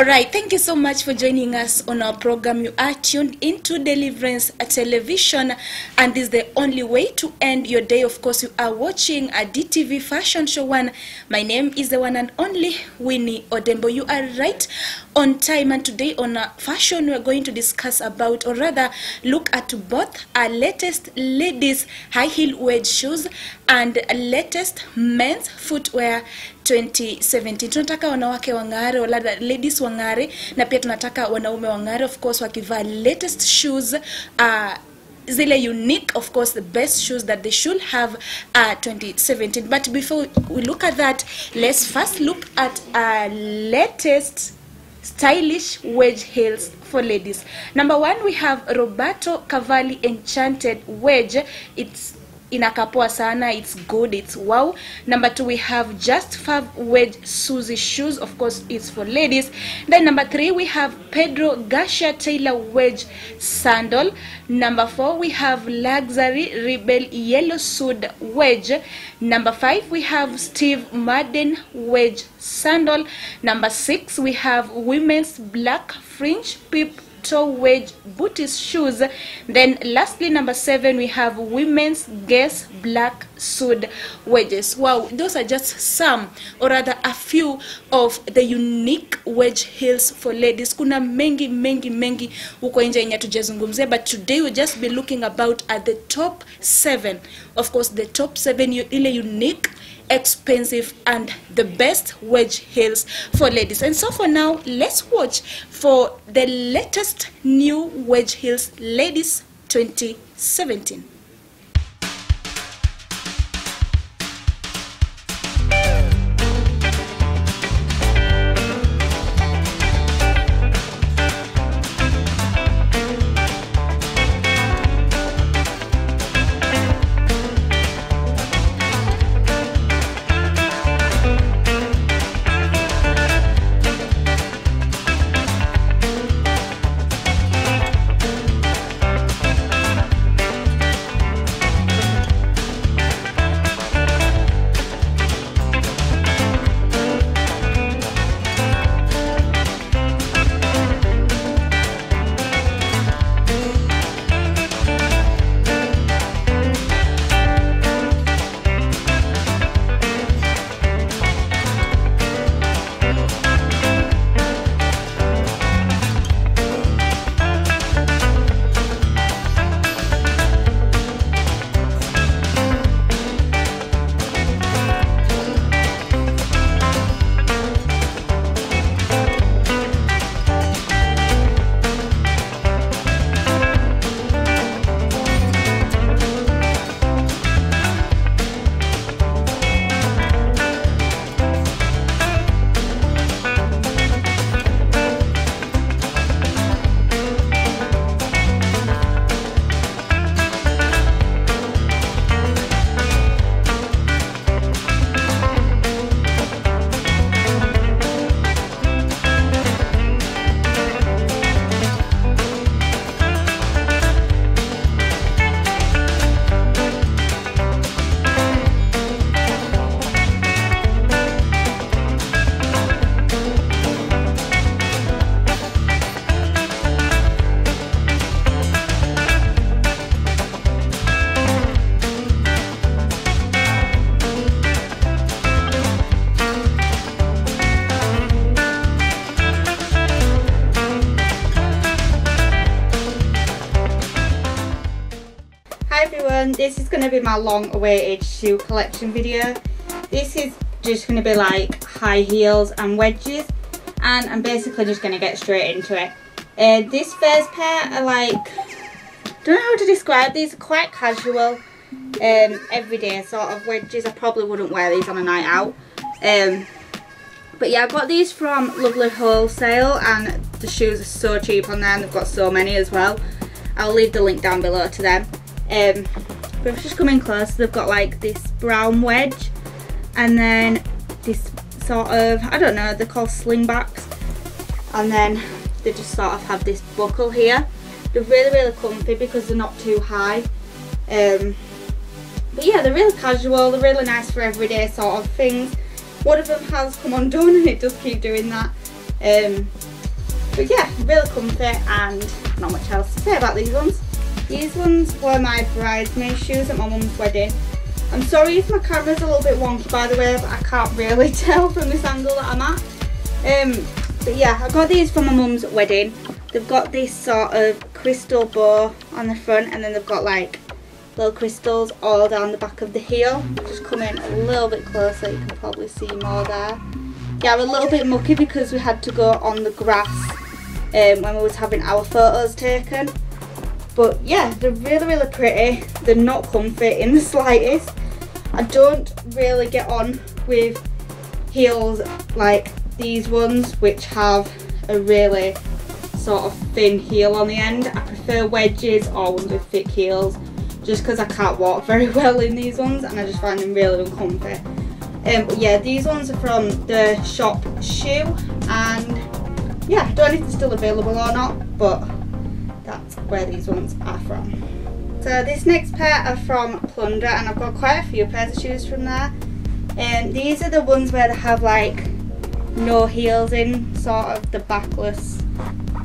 Alright, thank you so much for joining us on our program. You are tuned into Deliverance Television, and this is the only way to end your day. Of course, you are watching a DTV fashion show one. My name is the one and only Winnie Odembo. You are right on time, and today on fashion we are going to discuss about, or rather look at both our latest ladies high heel wedge shoes and latest men's footwear 2017. Tunataka wanawake wangare, wala ladies wangare, na pia tunataka wanaume wangare, of course wakivaa latest shoes, zile unique, of course the best shoes that they should have 2017. But before we look at that, let's first look at latest stylish wedge heels for ladies. Number one, we have Roberto Cavalli Enchanted Wedge. It's inakapoa sana, it's good, it's wow. Number two, we have Just Fab Wedge Susie shoes. Of course, it's for ladies. Then number three, we have Pedro Garcia Taylor Wedge sandal. Number four, we have Luxury Rebel Yellow Suede Wedge. Number five, we have Steve Madden Wedge sandal. Number six, we have women's black fringe peep toe wedge booties shoes. Then lastly, number seven, we have women's Guess black suede wedges. Wow, those are just some, or rather a few of the unique wedge heels for ladies. Kuna mengi huko nje yenye tujazungumzia, but today we'll just be looking about at the top 7. Of course, the top 7 ile unique, expensive and the best wedge heels for ladies. And so for now, let's watch for the latest new wedge heels ladies 2017. This is going to be my long awaited shoe collection video. This is just going to be like high heels and wedges, and I'm basically just going to get straight into it. This first pair are like, don't know how to describe these, are quite casual, everyday sort of wedges. I probably wouldn't wear these on a night out, but yeah, I got these from Lovely Wholesale, and the shoes are so cheap on there, and they've got so many as well. I'll leave the link down below to them. But if just come in close, they've got like this brown wedge, and then this sort of, I don't know, they're called slingbacks, and then they just sort of have this buckle here. They're really comfy because they're not too high, but yeah, they're really casual, they're really nice for everyday sort of things. One of them has come undone and it does keep doing that, But yeah, really comfy and not much else to say about these ones. These ones were my bridesmaid shoes at my mum's wedding. I'm sorry if my camera's a little bit wonky by the way, but I can't really tell from this angle that I'm at. But yeah, I got these from my mum's wedding. They've got this sort of crystal bow on the front, and then they've got like little crystals all down the back of the heel. Just come in a little bit closer, you can probably see more there. Yeah, I'm a little bit mucky because we had to go on the grass when we was having our photos taken. But yeah, they're really pretty. They're not comfy in the slightest. I don't really get on with heels like these ones, which have a really sort of thin heel on the end. I prefer wedges or ones with thick heels, just because I can't walk very well in these ones and I just find them really uncomfy. But yeah, these ones are from the shop Shoe, and yeah, I don't know if they're still available or not, but that's where these ones are from. So this next pair are from Plunder, and I've got quite a few pairs of shoes from there. These are the ones where they have like no heels in, sort of the backless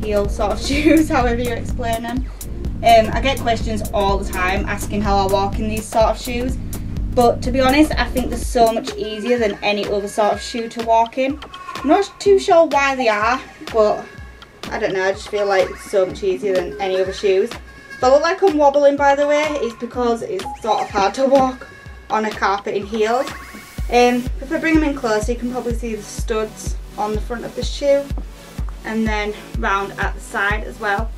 heel sort of shoes, however you explain them. I get questions all the time asking how I walk in these sort of shoes, but to be honest, I think they're so much easier than any other sort of shoe to walk in. I'm not too sure why they are, but I don't know, I just feel like it's so much easier than any other shoes. If I look like I'm wobbling, by the way, it's because it's sort of hard to walk on a carpet in heels. If I bring them in closer, you can probably see the studs on the front of the shoe and then round at the side as well.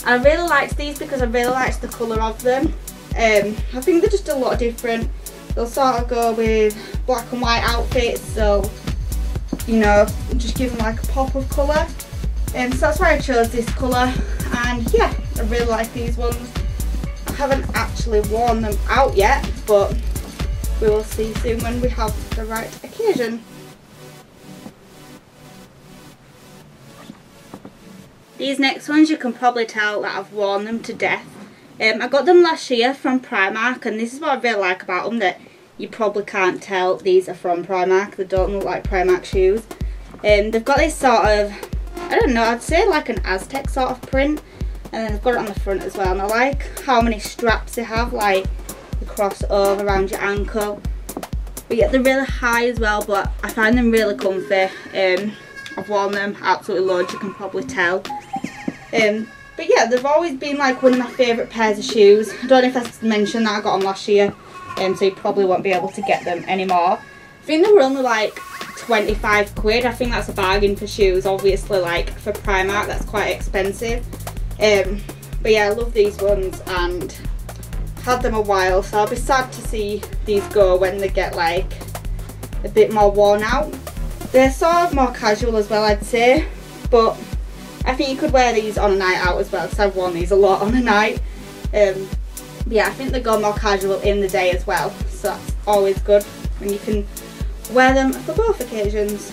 And I really liked these because I really liked the colour of them. I think they're just a lot different. They'll sort of go with black and white outfits, so you know, just give them like a pop of colour. So that's why I chose this colour, and yeah, I really like these ones. I haven't actually worn them out yet, but we will see soon when we have the right occasion. These next ones, you can probably tell that I've worn them to death. I got them last year from Primark, and this is what I really like about them, that you probably can't tell these are from Primark. They don't look like Primark shoes. They've got this sort of, I don't know, I'd say like an Aztec sort of print, and then they've got it on the front as well, and I like how many straps they have, like the cross over around your ankle. But yeah, they're really high as well, but I find them really comfy. I've worn them absolutely loads, you can probably tell. But yeah, they've always been like one of my favourite pairs of shoes. I don't know if I mentioned that I got them last year, so you probably won't be able to get them anymore. I think they were only like 25 quid. I think that's a bargain for shoes. Obviously, like for Primark, that's quite expensive. But yeah, I love these ones and had them a while, so I'll be sad to see these go when they get like a bit more worn out. They're sort of more casual as well, I'd say, but I think you could wear these on a night out as well, because I've worn these a lot on a night. Yeah, I think they go more casual in the day as well, so that's always good when you can wear them for both occasions.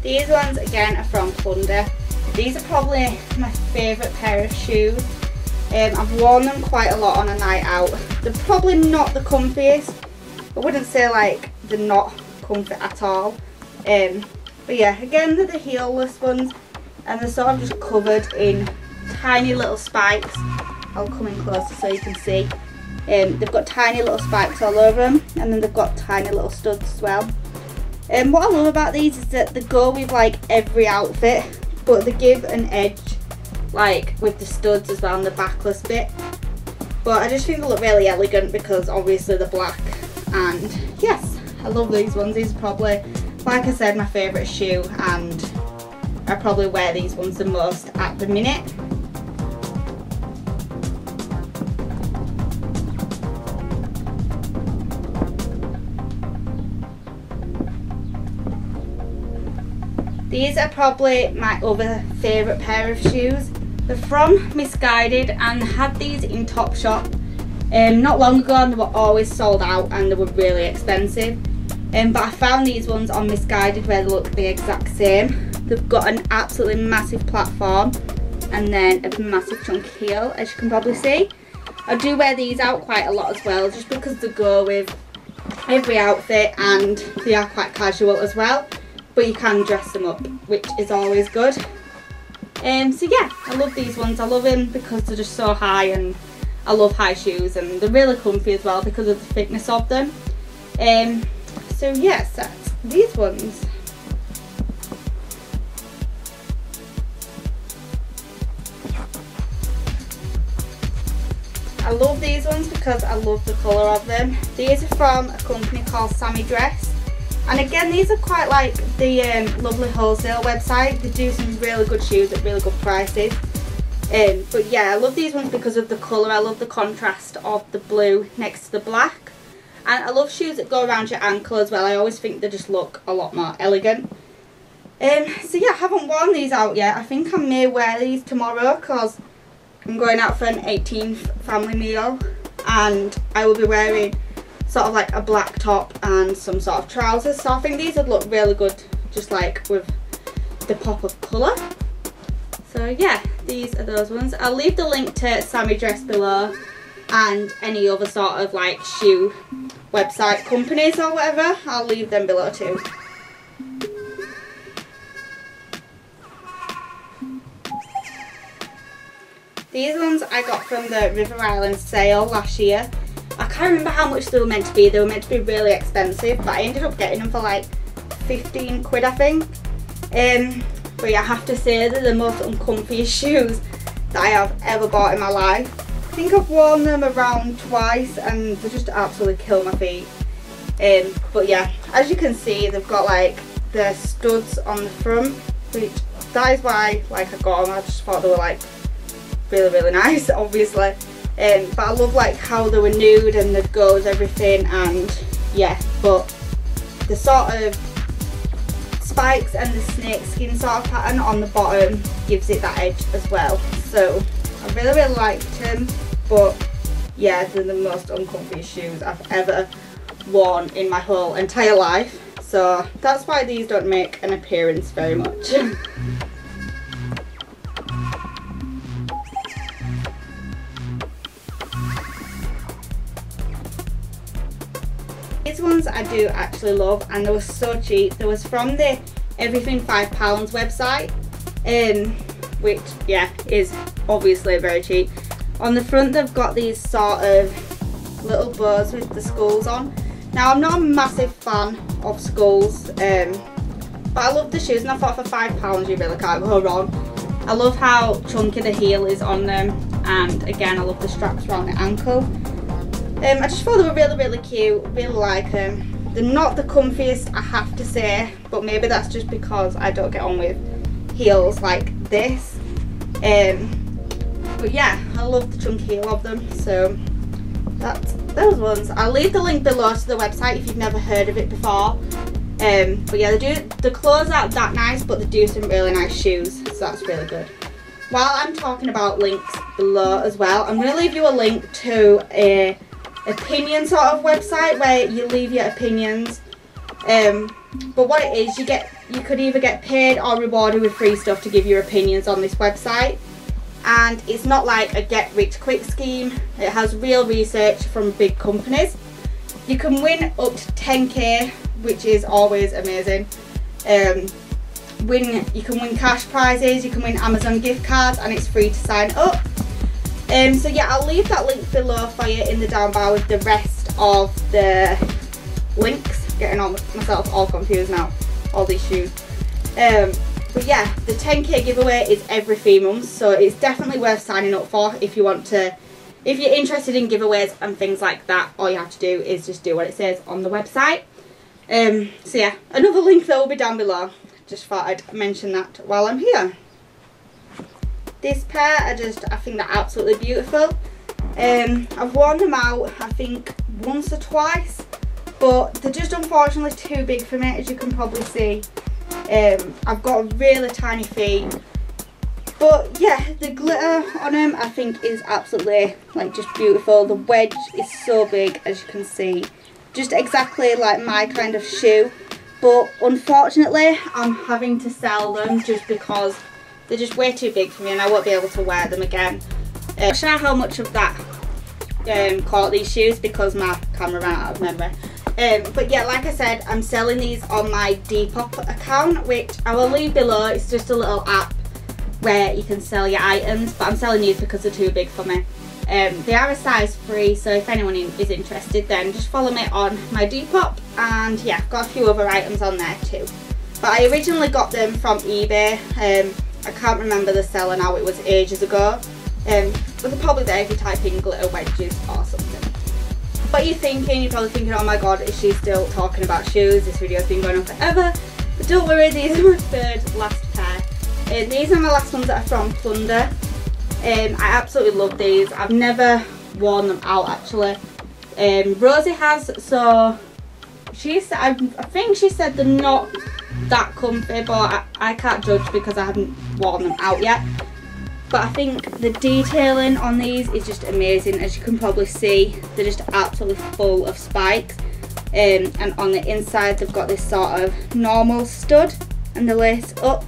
These ones again are from Plunder. These are probably my favourite pair of shoes. I've worn them quite a lot on a night out. They're probably not the comfiest. I wouldn't say like they're not comfy at all. But yeah, again, they're the heelless ones, and they're sort of just covered in tiny little spikes. I'll come in closer so you can see. They've got tiny little spikes all over them, and then they've got tiny little studs as well. What I love about these is that they go with like every outfit, but they give an edge like with the studs as well and the backless bit. But I just think they look really elegant because obviously they're black, and yes, I love these ones. These are probably, like I said, my favourite shoe, and I probably wear these ones the most at the minute. These are probably my other favourite pair of shoes. They're from Missguided, and they had these in Topshop not long ago, and they were always sold out and they were really expensive. But I found these ones on Missguided where they look the exact same. They've got an absolutely massive platform and then a massive chunky heel, as you can probably see. I do wear these out quite a lot as well, just because they go with every outfit, and they are quite casual as well, but you can dress them up, which is always good. So yeah, I love these ones. I love them because they're just so high, and I love high shoes, and they're really comfy as well because of the thickness of them. So yes, that's these ones. I love these ones because I love the colour of them. These are from a company called Sammy Dress, and again, these are quite like the Lovely Wholesale website. They do some really good shoes at really good prices. But yeah, I love these ones because of the colour. I love the contrast of the blue next to the black, and I love shoes that go around your ankle as well. I always think they just look a lot more elegant. So yeah, I haven't worn these out yet. I think I may wear these tomorrow because I'm going out for an 18th family meal, and I will be wearing sort of like a black top and some sort of trousers, so I think these would look really good just like with the pop of colour. So yeah, these are those ones. I'll leave the link to Sammy Dress below, and any other sort of like shoe website companies or whatever, I'll leave them below too. These ones I got from the River Island sale last year. I can't remember how much they were meant to be. They were meant to be really expensive, but I ended up getting them for like 15 quid, I think. But yeah, I have to say they're the most uncomfiest shoes that I have ever bought in my life. I think I've worn them around twice and they just absolutely kill my feet. But yeah, as you can see, they've got like the studs on the front, which that is why like I got them. I just thought they were like really nice, obviously. But I love like how they were nude and the goes everything, and yeah, but the sort of spikes and the snake skin sort of pattern on the bottom gives it that edge as well. So I really liked them, but yeah, they're the most uncomfy shoes I've ever worn in my whole entire life. So that's why these don't make an appearance very much. These ones I do actually love, and they were so cheap. They was from the Everything £5 website, which yeah is obviously very cheap. On the front they've got these sort of little bows with the skulls on. Now I'm not a massive fan of skulls, but I love the shoes, and I thought for £5 you really can't go wrong. I love how chunky the heel is on them, and again I love the straps around the ankle. I just thought they were really cute, really like them. They're not the comfiest, I have to say, but maybe that's just because I don't get on with heels like this. But yeah, I love the chunky heel of them, so that's those ones. I'll leave the link below to the website if you've never heard of it before. But yeah, the clothes aren't that nice, but they do some really nice shoes, so that's really good. While I'm talking about links below as well, I'm going to leave you a link to a opinion sort of website where you leave your opinions. But what it is, you could either get paid or rewarded with free stuff to give your opinions on this website. And it's not like a get rich quick scheme. It has real research from big companies. You can win up to 10k, which is always amazing. You can win cash prizes, you can win Amazon gift cards, and it's free to sign up. So yeah, I'll leave that link below for you in the down bar with the rest of the links. Getting myself all confused now, all these shoes. But yeah, the 10k giveaway is every 3 months, so it's definitely worth signing up for if you want to. If you're interested in giveaways and things like that, all you have to do is just do what it says on the website. So yeah, another link that will be down below. Just thought I'd mention that while I'm here. This pair I think they're absolutely beautiful. I've worn them out I think once or twice, but they're just unfortunately too big for me, as you can probably see. I've got really tiny feet, but yeah, the glitter on them I think is absolutely like just beautiful. The wedge is so big, as you can see, just exactly like my kind of shoe, but unfortunately I'm having to sell them just because they're just way too big for me and I won't be able to wear them again. I'm not sure how much of that caught these shoes because my camera ran out of memory. But yeah, like I said, I'm selling these on my Depop account, which I will leave below. It's just a little app where you can sell your items, but I'm selling these because they're too big for me. They are a size 3, so if anyone is interested, then just follow me on my Depop. And yeah, I've got a few other items on there too. But I originally got them from eBay. I can't remember the seller now, it was ages ago. But they're probably there if you type in glitter wedges or something. But you're probably thinking, oh my god, is she still talking about shoes? This video's been going on forever. But don't worry, these are my third last pair. These are my last ones that are from Plunder. I absolutely love these. I've never worn them out actually. Rosie has, so she said, I think she said they're not that comfy, but I can't judge because I haven't worn them out yet. But I think the detailing on these is just amazing. As you can probably see, they're just absolutely full of spikes. And on the inside they've got this sort of normal stud and the lace up.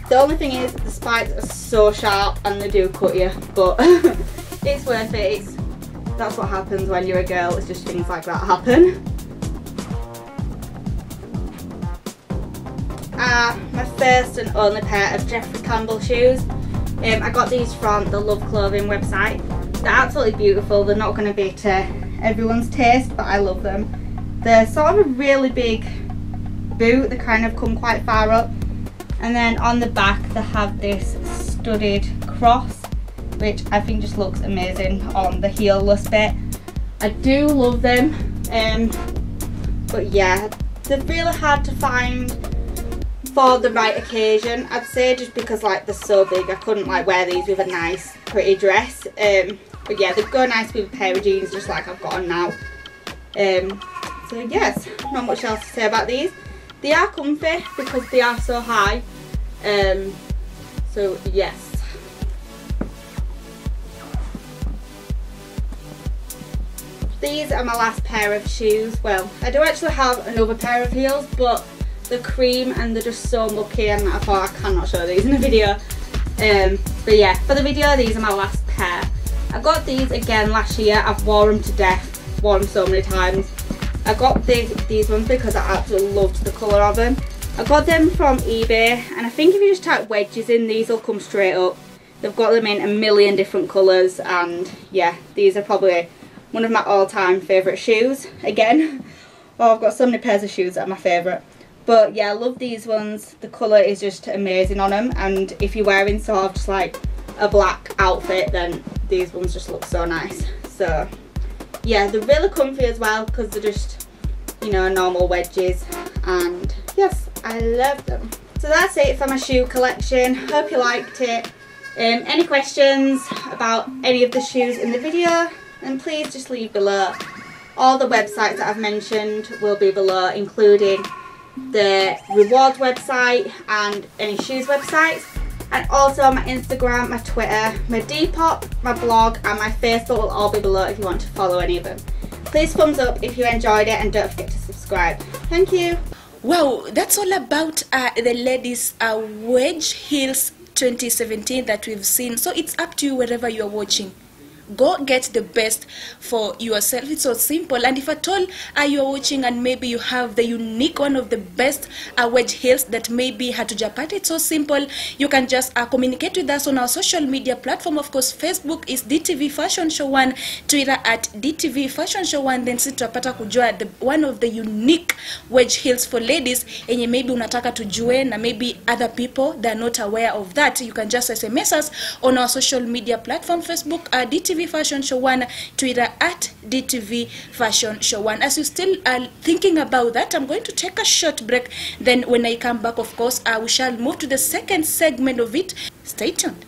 The only thing is the spikes are so sharp and they do cut you, but it's worth it. That's what happens when you're a girl, it's just things like that happen. My first and only pair of Jeffrey Campbell shoes. I got these from the Love Clothing website. They're absolutely beautiful. They're not going to be to everyone's taste, but I love them. They're sort of a really big boot. They kind of come quite far up. And then on the back they have this studded cross, which I think just looks amazing on the heelless bit. I do love them. But yeah, they're really hard to find for the right occasion, I'd say, just because like they're so big. I couldn't like wear these with a nice pretty dress. But yeah, they'd go nice with a pair of jeans just like I've got on now. So yes, not much else to say about these. They are comfy because they are so high. So yes. These are my last pair of shoes. Well, I do actually have another pair of heels, but they're cream and they're just so mucky, and I thought I cannot show these in a video. But yeah, for the video, these are my last pair. I got these again last year. I've worn them to death, worn them so many times. I got these ones because I absolutely loved the colour of them. I got them from eBay, and I think if you just type wedges in, these will come straight up. They've got them in a million different colours, and yeah, these are probably one of my all-time favourite shoes again. Oh, I've got so many pairs of shoes that are my favourite. But yeah, I love these ones. The colour is just amazing on them, and if you're wearing sort of just like a black outfit, then these ones just look so nice. So yeah, they're really comfy as well because they're just, you know, normal wedges, and yes, I love them. So that's it for my shoe collection. Hope you liked it. Any questions about any of the shoes in the video, then please just leave below. All the websites that I've mentioned will be below, including the rewards website and any shoes websites, and also my Instagram, my Twitter, my Depop, my blog and my Facebook will all be below if you want to follow any of them. Please thumbs up if you enjoyed it, and don't forget to subscribe. Thank you. Wow, that's all about the ladies wedge heels 2017 that we've seen. So it's up to you wherever you're watching. Go get the best for yourself. It's so simple. And if at all you're watching and maybe you have the unique one of the best wedge heels that maybe hatujapata, it's so simple. You can just communicate with us on our social media platform. Of course, Facebook is DTV Fashion Show 1, Twitter at DTV Fashion Show 1. Then sitapata kujua one of the unique wedge heels for ladies enye maybe unataka tujue, na maybe other people that are not aware of that. You can just SMS us on our social media platform, Facebook DTV Fashion Show 1, Twitter at DTV Fashion Show 1. As you still are thinking about that, I'm going to take a short break. Then when I come back, of course, we shall move to the second segment of it. Stay tuned.